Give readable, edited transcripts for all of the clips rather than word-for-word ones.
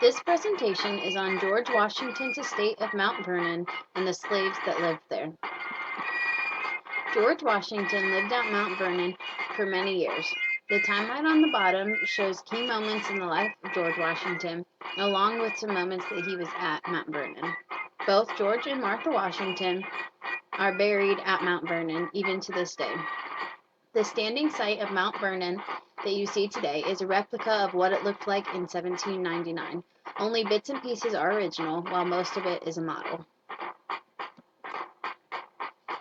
This presentation is on George Washington's estate of Mount Vernon and the slaves that lived there. George Washington lived at Mount Vernon for many years. The timeline on the bottom shows key moments in the life of George Washington, along with some moments that he was at Mount Vernon. Both George and Martha Washington are buried at Mount Vernon even to this day. The standing site of Mount Vernon that you see today is a replica of what it looked like in 1799. Only bits and pieces are original, while most of it is a model.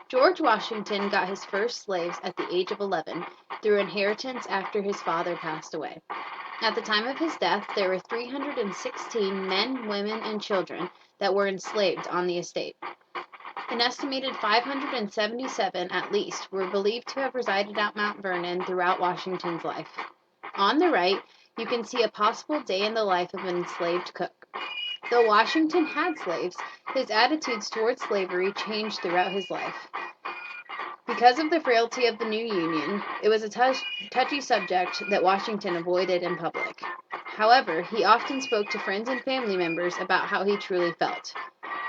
George Washington got his first slaves at the age of 11 through inheritance after his father passed away. At the time of his death, there were 316 men, women, and children that were enslaved on the estate. An estimated 577 at least were believed to have resided at Mount Vernon throughout Washington's life. On the right, you can see a possible day in the life of an enslaved cook. Though Washington had slaves, his attitudes towards slavery changed throughout his life. Because of the frailty of the new Union, it was a touchy subject that Washington avoided in public. However, he often spoke to friends and family members about how he truly felt.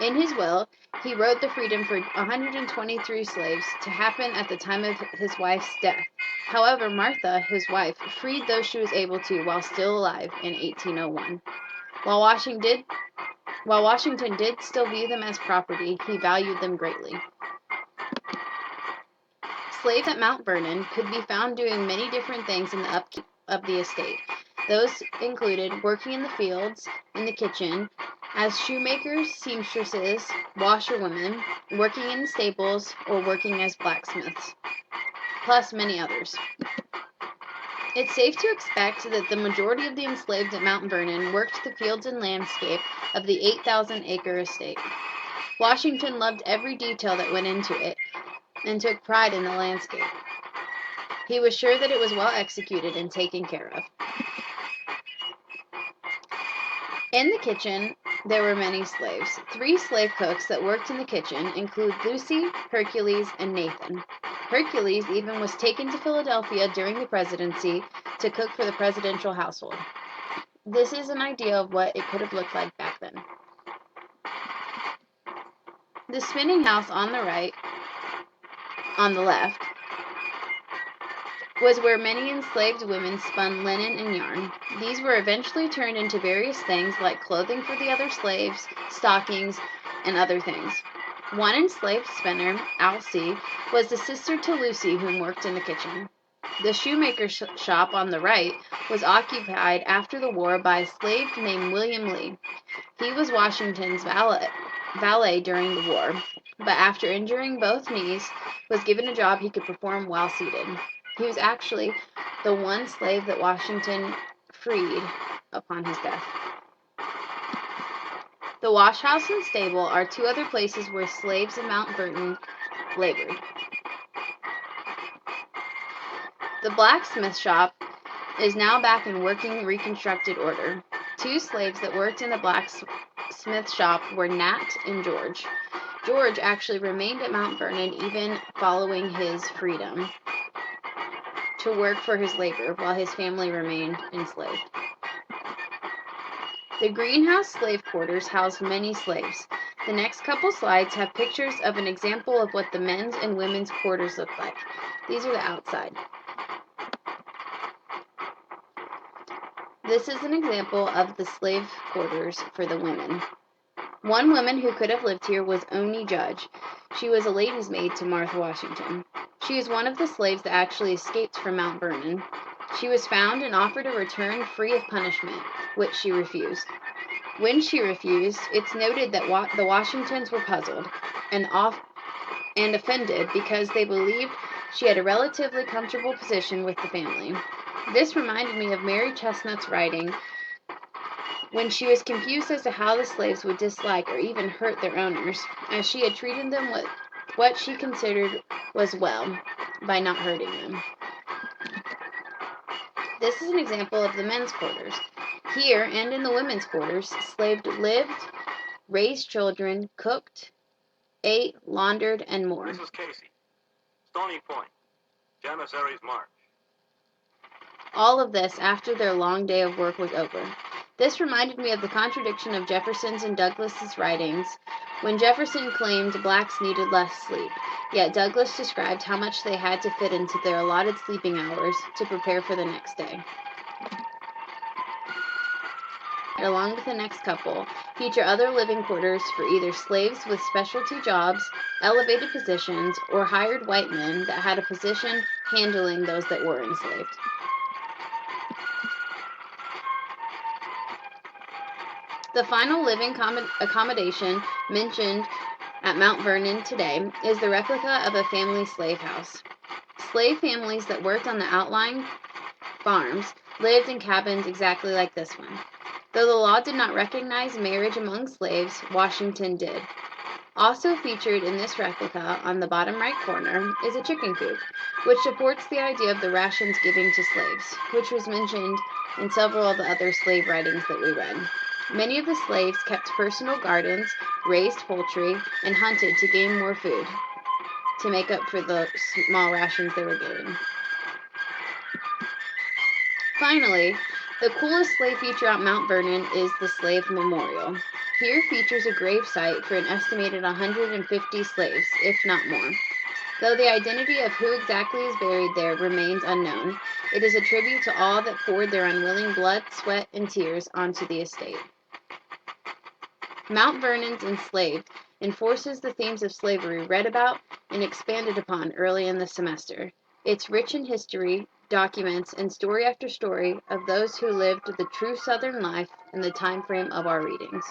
In his will, he wrote the freedom for 123 slaves to happen at the time of his wife's death. However, Martha, his wife, freed those she was able to while still alive in 1801. While Washington did still view them as property, he valued them greatly. Slaves at Mount Vernon could be found doing many different things in the upkeep of the estate. Those included working in the fields, in the kitchen, as shoemakers, seamstresses, washerwomen, working in the stables, or working as blacksmiths, plus many others. It's safe to expect that the majority of the enslaved at Mount Vernon worked the fields and landscape of the 8,000-acre estate. Washington loved every detail that went into it and took pride in the landscape. He was sure that it was well executed and taken care of. In the kitchen, there were many slaves. 3 slave cooks that worked in the kitchen include Lucy, Hercules, and Nathan. Hercules even was taken to Philadelphia during the presidency to cook for the presidential household. This is an idea of what it could have looked like back then. The spinning house on the left, was where many enslaved women spun linen and yarn. These were eventually turned into various things like clothing for the other slaves, stockings, and other things. One enslaved spinner, Alcee, was the sister to Lucy whom worked in the kitchen. The shoemaker shop on the right was occupied after the war by a slave named William Lee. He was Washington's valet during the war, but after injuring both knees, was given a job he could perform while seated. He was actually the one slave that Washington freed upon his death. The wash house and stable are 2 other places where slaves in Mount Vernon labored. The blacksmith shop is now back in working reconstructed order. 2 slaves that worked in the blacksmith shop were Nat and George. George actually remained at Mount Vernon even following his freedom to work for his labor while his family remained enslaved. The greenhouse slave quarters housed many slaves. The next couple slides have pictures of an example of what the men's and women's quarters look like. These are the outside. This is an example of the slave quarters for the women. One woman who could have lived here was Oni Judge. She was a lady's maid to Martha Washington. She is one of the slaves that actually escaped from Mount Vernon. She was found and offered a return free of punishment, which she refused. When she refused, it's noted that the Washingtons were puzzled and offended because they believed she had a relatively comfortable position with the family. This reminded me of Mary Chestnut's writing when she was confused as to how the slaves would dislike or even hurt their owners, as she had treated them with what she considered was well by not hurting them. This is an example of the men's quarters. Here and in the women's quarters, slaves lived, raised children, cooked, ate, laundered, and more. This is Casey. Stony Point. Janissaries March. All of this after their long day of work was over. This reminded me of the contradiction of Jefferson's and Douglas's writings, when Jefferson claimed blacks needed less sleep, yet Douglas described how much they had to fit into their allotted sleeping hours to prepare for the next day. Along with the next couple, feature other living quarters for either slaves with specialty jobs, elevated positions, or hired white men that had a position handling those that were enslaved. The final living accommodation mentioned at Mount Vernon today is the replica of a family slave house. Slave families that worked on the outlying farms lived in cabins exactly like this one. Though the law did not recognize marriage among slaves, Washington did. Also featured in this replica on the bottom right corner is a chicken coop, which supports the idea of the rations giving to slaves, which was mentioned in several of the other slave writings that we read. Many of the slaves kept personal gardens, raised poultry, and hunted to gain more food to make up for the small rations they were getting. Finally, the coolest slave feature at Mount Vernon is the Slave Memorial. Here features a grave site for an estimated 150 slaves, if not more. Though the identity of who exactly is buried there remains unknown, it is a tribute to all that poured their unwilling blood, sweat, and tears onto the estate. Mount Vernon's Enslaved enforces the themes of slavery read about and expanded upon early in the semester. It's rich in history, documents, and story after story of those who lived the true Southern life in the time frame of our readings.